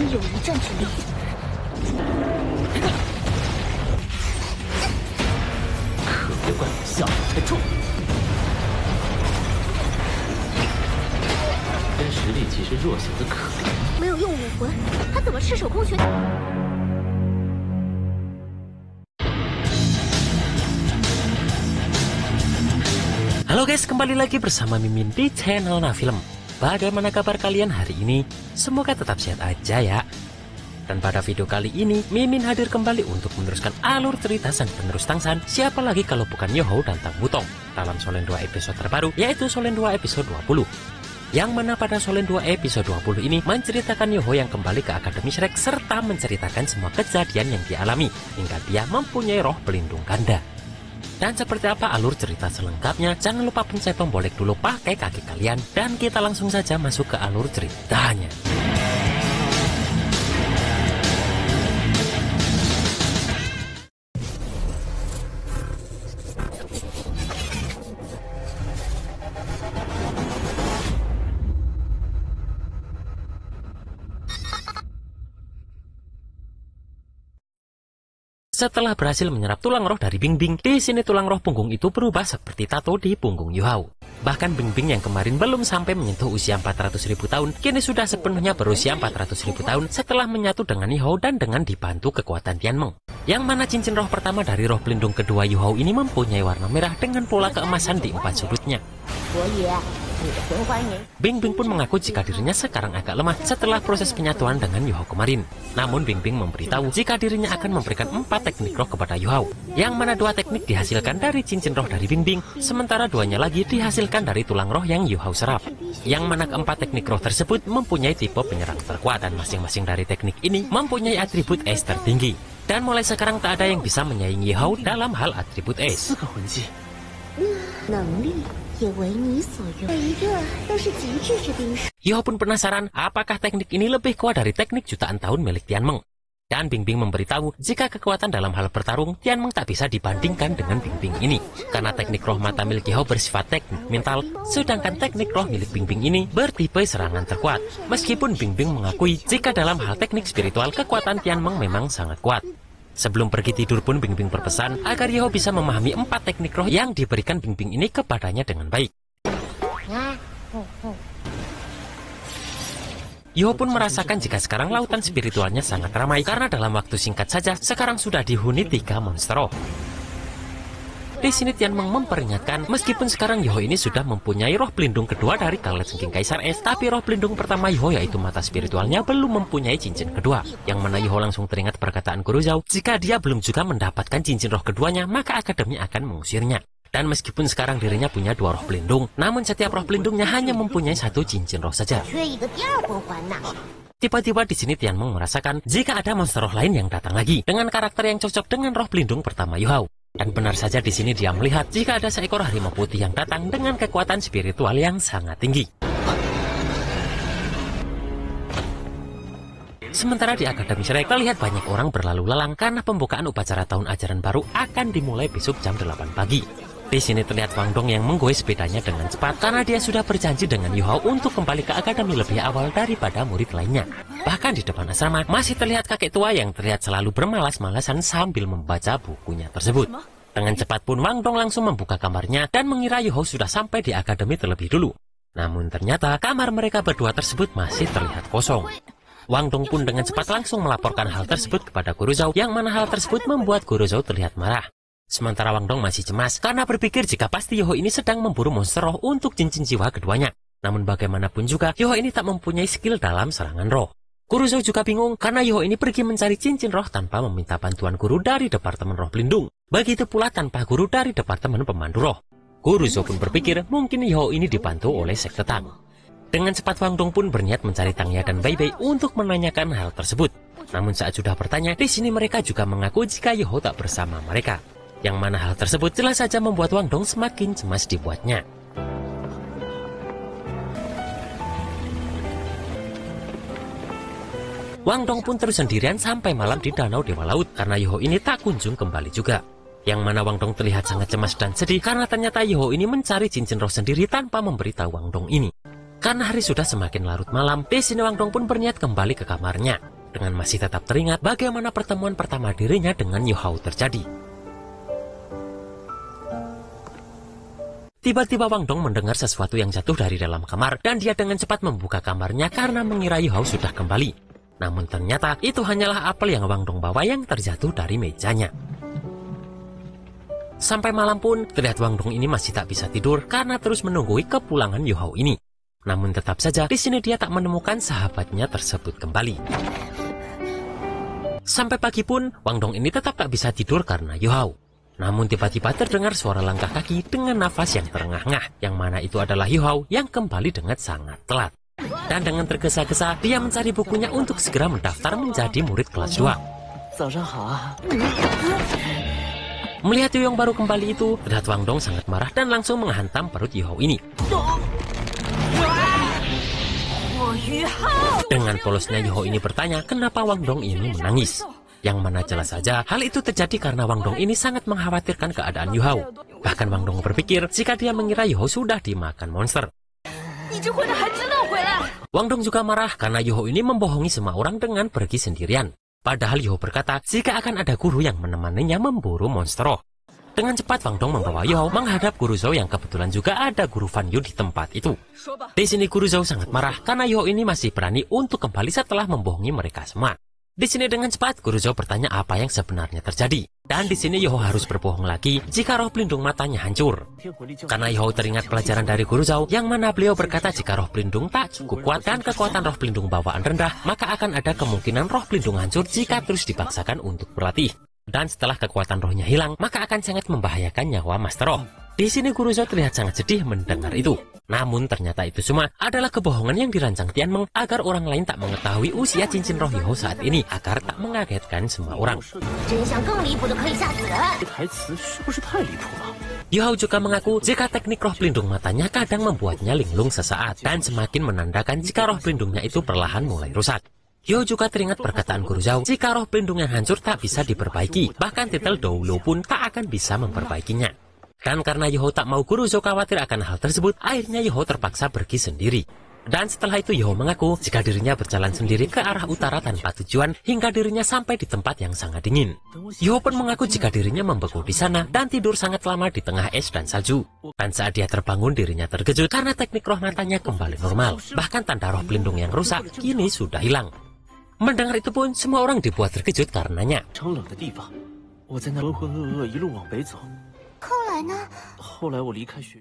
有一战之力。可别怪我下手太重。真实力其实弱小的可怜。没有用武魂，他怎么赤手空拳？ Halo guys, kembali lagi bersama Mimin di channel Nafilm. Bagaimana kabar kalian hari ini? Semoga tetap sehat aja ya. Dan pada video kali ini, Mimin hadir kembali untuk meneruskan alur cerita sang penerus Tangsan. Siapa lagi kalau bukan Yohou dan Tang Wutong dalam Solen 2 episode terbaru, yaitu Solen 2 episode 20. Yang mana pada Solen 2 episode 20 ini menceritakan Yohou yang kembali ke Akademi Shrek serta menceritakan semua kejadian yang dialami hingga dia mempunyai roh pelindung ganda. Dan seperti apa alur cerita selengkapnya, jangan lupa pencet tombol like dulu pakai kaki kalian. Dan kita langsung saja masuk ke alur ceritanya. Setelah berhasil menyerap tulang roh dari Bingbing, di sini tulang roh punggung itu berubah seperti tato di punggung Yohou. Bahkan Bingbing yang kemarin belum sampai menyentuh usia 400.000 tahun, kini sudah sepenuhnya berusia 400.000 tahun setelah menyatu dengan Yohou dan dengan dibantu kekuatan Tianmeng. Yang mana cincin roh pertama dari roh pelindung kedua Yohou ini mempunyai warna merah dengan pola keemasan di 4 sudutnya. Bingbing pun mengaku jika dirinya sekarang agak lemah setelah proses penyatuan dengan Yohou kemarin. Namun Bingbing memberitahu jika dirinya akan memberikan 4 teknik roh kepada Yohou, yang mana 2 teknik dihasilkan dari cincin roh dari Bingbing, sementara 2-nya lagi dihasilkan dari tulang roh yang Yohou serap. Yang mana keempat teknik roh tersebut mempunyai tipe penyerang terkuat dan masing-masing dari teknik ini mempunyai atribut es tertinggi. Dan mulai sekarang tak ada yang bisa menyaingi Yohou dalam hal atribut es. Yohou pun penasaran apakah teknik ini lebih kuat dari teknik jutaan tahun milik Tianmeng. Dan Bingbing memberitahu jika kekuatan dalam hal bertarung Tianmeng tak bisa dibandingkan dengan Bingbing ini. Karena teknik roh mata milik Yohou bersifat teknik mental, sedangkan teknik roh milik Bingbing ini bertipe serangan terkuat. Meskipun Bingbing mengakui jika dalam hal teknik spiritual kekuatan Tianmeng memang sangat kuat. Sebelum pergi tidur pun Bingbing berpesan agar Yohou bisa memahami 4 teknik roh yang diberikan Bingbing ini kepadanya dengan baik. Yohou pun merasakan jika sekarang lautan spiritualnya sangat ramai karena dalam waktu singkat saja sekarang sudah dihuni 3 monster roh. Di sini Tianmeng memperingatkan meskipun sekarang Yohou ini sudah mempunyai roh pelindung kedua dari Galaxy King Kaisar Es, tapi roh pelindung pertama Yohou yaitu mata spiritualnya belum mempunyai cincin kedua. Yang mana Yohou langsung teringat perkataan Guru Zhao, jika dia belum juga mendapatkan cincin roh keduanya maka akademi akan mengusirnya. Dan meskipun sekarang dirinya punya 2 roh pelindung, namun setiap roh pelindungnya hanya mempunyai 1 cincin roh saja. Tiba-tiba di sini Tianmeng merasakan jika ada monster roh lain yang datang lagi dengan karakter yang cocok dengan roh pelindung pertama Yohou. Dan benar saja di sini dia melihat jika ada seekor harimau putih yang datang dengan kekuatan spiritual yang sangat tinggi. Sementara di Akademi Shrek terlihat banyak orang berlalu lalang karena pembukaan upacara tahun ajaran baru akan dimulai besok jam 8 pagi. Di sini terlihat Wang Dong yang menggoyah sepedanya dengan cepat karena dia sudah berjanji dengan Yohou untuk kembali ke akademi lebih awal daripada murid lainnya. Bahkan di depan asrama masih terlihat kakek tua yang terlihat selalu bermalas-malasan sambil membaca bukunya tersebut. Dengan cepat pun Wang Dong langsung membuka kamarnya dan mengira Yohou sudah sampai di akademi terlebih dulu. Namun ternyata kamar mereka berdua tersebut masih terlihat kosong. Wang Dong pun dengan cepat langsung melaporkan hal tersebut kepada Guru Zhao, yang mana hal tersebut membuat Guru Zhao terlihat marah. Sementara Wang Dong masih cemas karena berpikir jika pasti Yohou ini sedang memburu monster roh untuk cincin jiwa keduanya. Namun bagaimanapun juga Yohou ini tak mempunyai skill dalam serangan roh. Guru Zhao juga bingung karena Yohou ini pergi mencari cincin roh tanpa meminta bantuan guru dari Departemen Roh Pelindung. Begitu pula tanpa guru dari Departemen Pemandu Roh. Guru Zhao pun berpikir mungkin Yohou ini dibantu oleh Sekte Tang. Dengan cepat Wang Dong pun berniat mencari Tangya dan Bai Bai untuk menanyakan hal tersebut. Namun saat sudah bertanya, di sini mereka juga mengaku jika Yohou tak bersama mereka. Yang mana hal tersebut jelas saja membuat Wang Dong semakin cemas dibuatnya. Wang Dong pun terus sendirian sampai malam di Danau Dewa Laut karena Yohou ini tak kunjung kembali juga. Yang mana Wang Dong terlihat sangat cemas dan sedih karena ternyata Yohou ini mencari cincin roh sendiri tanpa memberitahu Wang Dong ini. Karena hari sudah semakin larut malam, di sini Wang Dong pun berniat kembali ke kamarnya. dengan masih tetap teringat bagaimana pertemuan pertama dirinya dengan Yu Hao terjadi. Tiba-tiba Wang Dong mendengar sesuatu yang jatuh dari dalam kamar dan dia dengan cepat membuka kamarnya karena mengira Yu Hao sudah kembali. Namun ternyata itu hanyalah apel yang Wang Dong bawa yang terjatuh dari mejanya. Sampai malam pun terlihat Wang Dong ini masih tak bisa tidur karena terus menunggui kepulangan Yu Hao ini. Namun tetap saja di sini dia tak menemukan sahabatnya tersebut kembali. Sampai pagi pun Wang Dong ini tetap tak bisa tidur karena Yu Hao. Namun tiba-tiba terdengar suara langkah kaki dengan nafas yang terengah-engah, yang mana itu adalah Yu Hao yang kembali dengan sangat telat. Dan dengan tergesa-gesa, dia mencari bukunya untuk segera mendaftar menjadi murid kelas 2. Melihat Yu yang baru kembali itu, terlihat Wang Dong sangat marah dan langsung menghantam perut Yu Hao ini. Dengan polosnya Yu Hao ini bertanya kenapa Wang Dong ini menangis. Yang mana jelas saja hal itu terjadi karena Wang Dong ini sangat mengkhawatirkan keadaan Yu Hao. Bahkan Wang Dong berpikir jika dia mengira Yu Hao sudah dimakan monster. Wang Dong juga marah karena Yu Hao ini membohongi semua orang dengan pergi sendirian. Padahal Yu Hao berkata jika akan ada guru yang menemaninya memburu monster roh. Dengan cepat Wang Dong membawa Yu Hao menghadap Guru Zhou yang kebetulan juga ada Guru Fan Yu di tempat itu. Di sini Guru Zhou sangat marah karena Yu Hao ini masih berani untuk kembali setelah membohongi mereka semua. Di sini dengan cepat Guru Zhou bertanya apa yang sebenarnya terjadi. Dan di sini Yu Hao harus berbohong lagi jika roh pelindung matanya hancur. Karena Yu Hao teringat pelajaran dari Guru Zhou yang mana beliau berkata jika roh pelindung tak cukup kuat dan kekuatan roh pelindung bawaan rendah, maka akan ada kemungkinan roh pelindung hancur jika terus dipaksakan untuk berlatih. Dan setelah kekuatan rohnya hilang, maka akan sangat membahayakan nyawa Master Roh. Di sini Guru Zhou terlihat sangat sedih mendengar itu. Namun ternyata itu semua adalah kebohongan yang dirancang Tian Meng agar orang lain tak mengetahui usia cincin roh Yu Hao saat ini agar tak mengagetkan semua orang. Yu Hao juga mengaku jika teknik roh pelindung matanya kadang membuatnya linglung sesaat dan semakin menandakan jika roh pelindungnya itu perlahan mulai rusak. Yu Hao juga teringat perkataan Guru Zhou jika roh pelindung yang hancur tak bisa diperbaiki, bahkan titel Doulo pun tak akan bisa memperbaikinya. Dan karena Yu Hao tak mau Guru Zhou khawatir akan hal tersebut, akhirnya Yu Hao terpaksa pergi sendiri. Dan setelah itu Yu Hao mengaku jika dirinya berjalan sendiri ke arah utara tanpa tujuan hingga dirinya sampai di tempat yang sangat dingin. Yu Hao pun mengaku jika dirinya membeku di sana dan tidur sangat lama di tengah es dan salju. Dan saat dia terbangun dirinya terkejut karena teknik roh matanya kembali normal. Bahkan tanda roh pelindung yang rusak kini sudah hilang. Mendengar itu pun semua orang dibuat terkejut karenanya.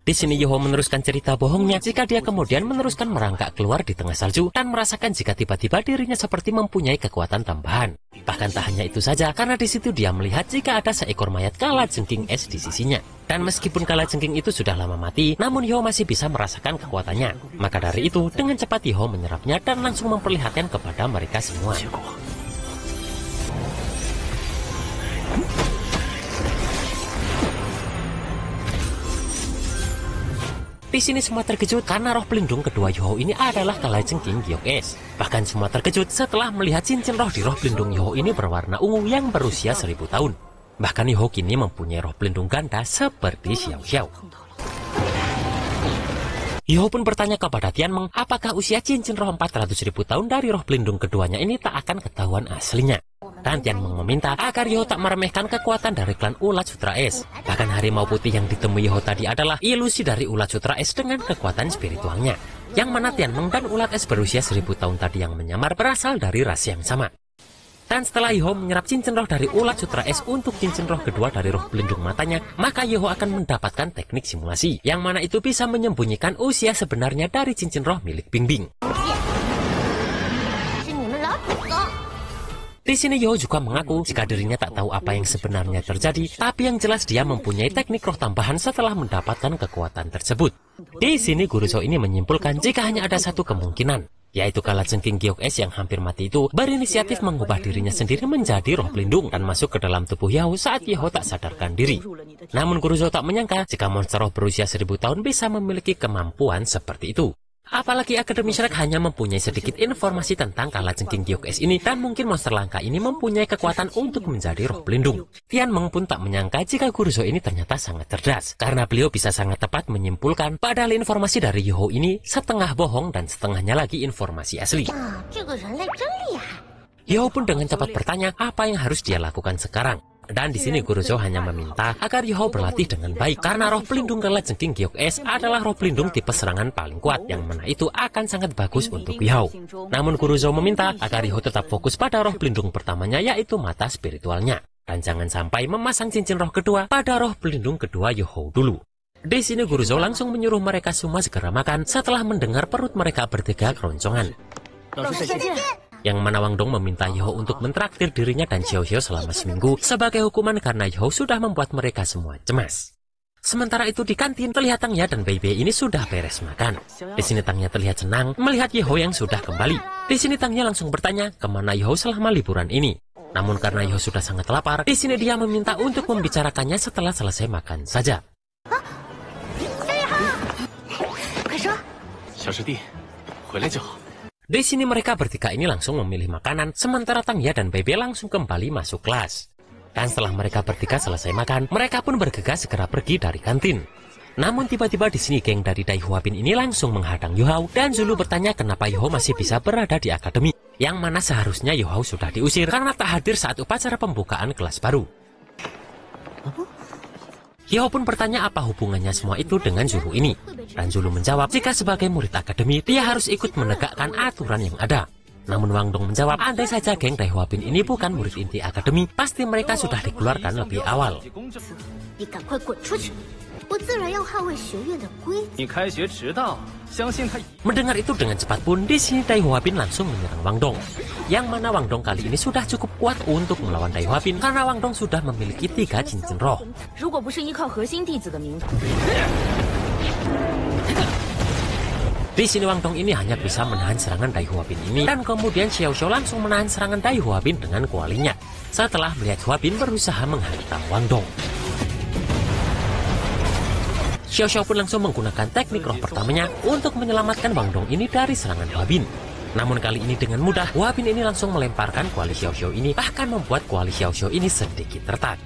Di sini Yu Hao meneruskan cerita bohongnya jika dia kemudian meneruskan merangkak keluar di tengah salju dan merasakan jika tiba-tiba dirinya seperti mempunyai kekuatan tambahan. Bahkan tak hanya itu saja, karena di situ dia melihat jika ada seekor mayat kalajengking es di sisinya. Dan meskipun kalajengking itu sudah lama mati, namun Yu Hao masih bisa merasakan kekuatannya. Maka dari itu, dengan cepat Yu Hao menyerapnya dan langsung memperlihatkan kepada mereka semua. Di sini semua terkejut karena roh pelindung kedua Yu Hao ini adalah kalajengking giok es. Bahkan semua terkejut setelah melihat cincin roh di roh pelindung Yu Hao ini berwarna ungu yang berusia 1000 tahun. Bahkan Yu Hao kini mempunyai roh pelindung ganda seperti Xiao Xiao. Yu Hao pun bertanya kepada Tian Meng apakah usia cincin roh 400.000 tahun dari roh pelindung keduanya ini tak akan ketahuan aslinya. Dan Tian Meng meminta agar Yu Hao tak meremehkan kekuatan dari klan Ulat Sutra Es. Bahkan harimau putih yang ditemui Yu Hao tadi adalah ilusi dari Ulat Sutra Es dengan kekuatan spiritualnya. Yang mana Tian Meng dan Ulat Es berusia 1000 tahun tadi yang menyamar berasal dari ras yang sama. Dan setelah Yu Hao menyerap cincin roh dari Ulat Sutra Es untuk cincin roh kedua dari roh pelindung matanya, maka Yu Hao akan mendapatkan teknik simulasi, yang mana itu bisa menyembunyikan usia sebenarnya dari cincin roh milik Bingbing. Di sini Yu Hao juga mengaku jika dirinya tak tahu apa yang sebenarnya terjadi, tapi yang jelas dia mempunyai teknik roh tambahan setelah mendapatkan kekuatan tersebut. Di sini Guru Zhou ini menyimpulkan jika hanya ada satu kemungkinan, yaitu kalajengking giok es yang hampir mati itu berinisiatif mengubah dirinya sendiri menjadi roh pelindung dan masuk ke dalam tubuh Yu Hao saat Yu Hao tak sadarkan diri. Namun Guru Zhou tak menyangka jika monster roh berusia 1000 tahun bisa memiliki kemampuan seperti itu. Apalagi Akademi Shrek hanya mempunyai sedikit informasi tentang kalajengking giok es ini dan mungkin monster langka ini mempunyai kekuatan untuk menjadi roh pelindung. Tian Meng pun tak menyangka jika Guru Zhou ini ternyata sangat cerdas, karena beliau bisa sangat tepat menyimpulkan padahal informasi dari Yu Hao ini setengah bohong dan setengahnya lagi informasi asli. Yahoo pun dengan cepat bertanya apa yang harus dia lakukan sekarang. Dan di sini Guru Zhou hanya meminta agar Yahoo berlatih dengan baik karena roh pelindung kalajengking Giok S adalah roh pelindung tipe serangan paling kuat yang mana itu akan sangat bagus untuk Yahoo. Namun Guru Zhou meminta agar Yahoo tetap fokus pada roh pelindung pertamanya yaitu mata spiritualnya dan jangan sampai memasang cincin roh kedua pada roh pelindung kedua Yahoo dulu. Di sini Guru Zhou langsung menyuruh mereka semua segera makan setelah mendengar perut mereka bertiga keroncongan. Yang mana Wang Dong meminta Yahoo untuk mentraktir dirinya dan Xiao Xiao selama seminggu sebagai hukuman karena Yahoo sudah membuat mereka semua cemas. Sementara itu di kantin terlihat Tangya dan Bei Bei ini sudah beres makan. Di sini Tangya terlihat senang melihat Yahoo yang sudah kembali. Di sini Tangya langsung bertanya kemana Yahoo selama liburan ini. Namun karena Yahoo sudah sangat lapar, di sini dia meminta untuk membicarakannya setelah selesai makan saja. Di sini mereka bertiga ini langsung memilih makanan, sementara Tangya dan Bei Bei langsung kembali masuk kelas. Dan setelah mereka bertiga selesai makan, mereka pun bergegas segera pergi dari kantin. Namun tiba-tiba di sini geng dari Dai Huapin ini langsung menghadang Yuhao dan Zulu bertanya kenapa Yuhao masih bisa berada di akademi, yang mana seharusnya Yuhao sudah diusir karena tak hadir saat upacara pembukaan kelas baru. Yuhao pun bertanya apa hubungannya semua itu dengan Zulu ini. Dan Zulu menjawab jika sebagai murid akademi dia harus ikut menegakkan aturan yang ada. Namun Wang Dong menjawab andai saja geng Dai Huapin ini bukan murid inti akademi, pasti mereka sudah dikeluarkan lebih awal. Mendengar itu dengan cepat pun di sini Dai Huapin langsung menyerang Wang Dong. Yang mana Wang Dong kali ini sudah cukup kuat untuk melawan Dai Huapin karena Wang Dong sudah memiliki 3 cincin roh. Di sini Wang Dong ini hanya bisa menahan serangan Dai Huapin ini dan kemudian Xiao Xiao langsung menahan serangan Dai Huapin dengan kualinya setelah melihat Huapin berusaha menghantam Wang Dong. Xiao Xiao pun langsung menggunakan teknik roh pertamanya untuk menyelamatkan Wang Dong ini dari serangan Huapin. Namun kali ini dengan mudah Huapin ini langsung melemparkan kuali Xiao Xiao ini, bahkan membuat kuali Xiao Xiao ini sedikit retak.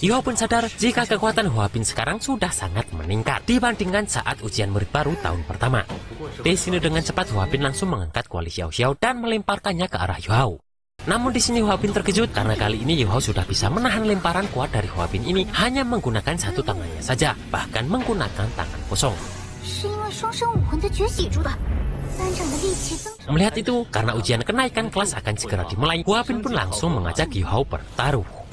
Yuhao pun sadar jika kekuatan Huapin sekarang sudah sangat meningkat dibandingkan saat ujian murid baru tahun pertama. Di sini dengan cepat Huapin langsung mengangkat kuali Xiao Xiao dan melemparkannya ke arah Yuhao. Namun di sini Huapin terkejut karena kali ini Yuhao sudah bisa menahan lemparan kuat dari Huapin ini hanya menggunakan satu tangannya saja, bahkan menggunakan tangan kosong. Melihat itu, karena ujian kenaikan kelas akan segera dimulai, Huapin pun langsung mengajak Yuhao bertaruh.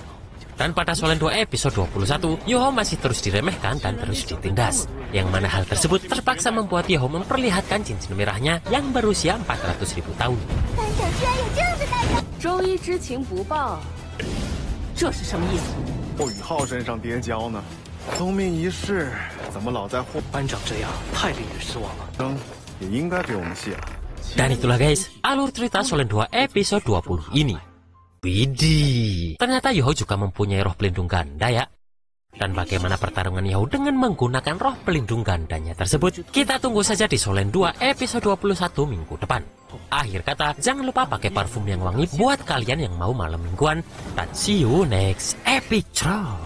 Dan pada Solen 2 episode 21, Yuhao masih terus diremehkan dan terus ditindas. Yang mana hal tersebut terpaksa membuat Yuhao memperlihatkan cincin merahnya yang berusia 400.000 tahun. Dan itulah guys, alur cerita Solen 2 episode 20 ini. Widih, ternyata Yuhao juga mempunyai roh pelindung ganda ya. Dan bagaimana pertarungan Yuhao dengan menggunakan roh pelindung gandanya tersebut, kita tunggu saja di Solen 2 episode 21 minggu depan. Akhir kata, jangan lupa pakai parfum yang wangi buat kalian yang mau malam mingguan. Dan see you next episode.